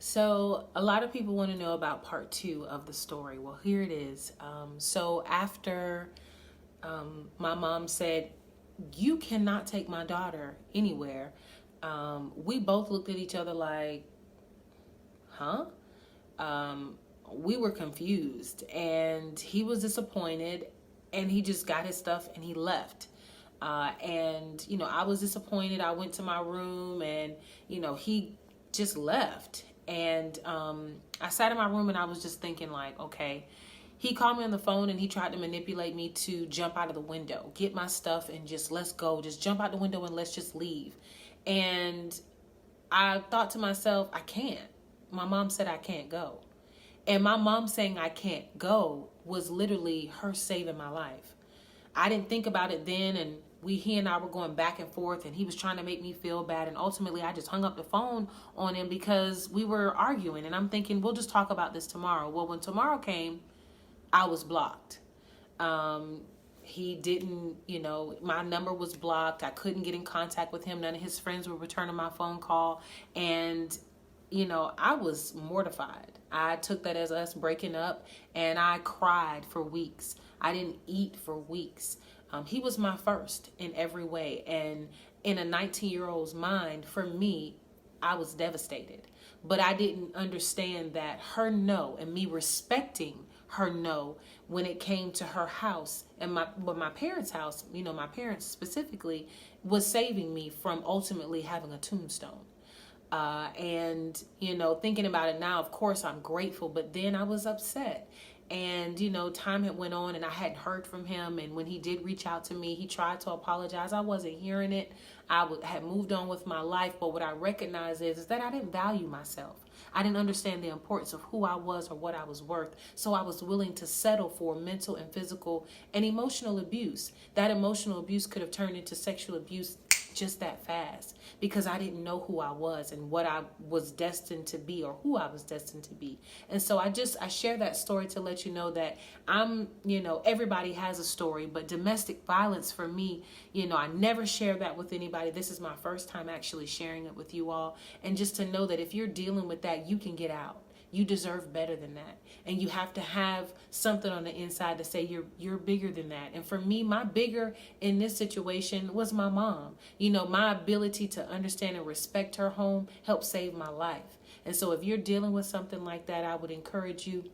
So a lot of people want to know about part two of the story. Well, here it is. So after my mom said, "You cannot take my daughter anywhere," we both looked at each other like, "Huh?" Um, we were confused, and he was disappointed, and he just got his stuff and he left. And I was disappointed. I went to my room, and he just left. And I sat in my room and I was just thinking, like, okay, he called me on the phone and he tried to manipulate me to jump out of the window, get my stuff, and just let's go, just jump out the window and let's just leave. And I thought to myself, I can't. My mom said I can't go. And my mom saying I can't go was literally her saving my life. I didn't think about it then, and he and I were going back and forth, and he was trying to make me feel bad, and ultimately I just hung up the phone on him because we were arguing, and I'm thinking, we'll just talk about this tomorrow. Well, when tomorrow came, I was blocked. He didn't, my number was blocked. I couldn't get in contact with him. None of his friends were returning my phone call, and I was mortified. I took that as us breaking up, and I cried for weeks. I didn't eat for weeks. He was my first in every way. And in a 19-year-old's mind, for me, I was devastated. But I didn't understand that her no and me respecting her no when it came to her house and my parents' house, my parents specifically, was saving me from ultimately having a tombstone. And thinking about it now, of course I'm grateful, but then I was upset. And time had went on and I hadn't heard from him, and when he did reach out to me, he tried to apologize. I wasn't hearing it. Had moved on with my life, but what I recognize is that I didn't value myself. I didn't understand the importance of who I was or what I was worth, so I was willing to settle for mental and physical and emotional abuse. That emotional abuse could have turned into sexual abuse just that fast, because I didn't know who I was and what I was destined to be, or who I was destined to be. And so I share that story to let you know that everybody has a story, but domestic violence for me, I never share that with anybody. This is my first time actually sharing it with you all. And just to know that if you're dealing with that, you can get out. You deserve better than that. And you have to have something on the inside to say you're bigger than that. And for me, my bigger in this situation was my mom. My ability to understand and respect her home helped save my life. And so if you're dealing with something like that, I would encourage you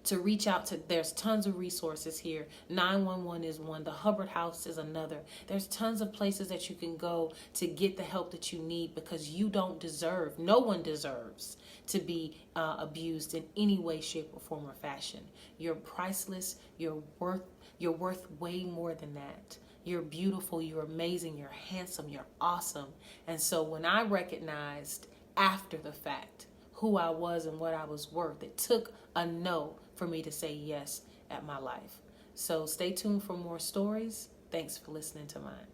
to reach out to, there's tons of resources here. 911 is one. The Hubbard House is another. There's tons of places that you can go to get the help that you need, because you don't deserve, no one deserves to be abused in any way, shape, or form or fashion. You're priceless. You're worth way more than that. You're beautiful. You're amazing. You're handsome. You're awesome. And so when I recognized after the fact who I was and what I was worth, it took a no for me to say yes at my life. So stay tuned for more stories. Thanks for listening to mine.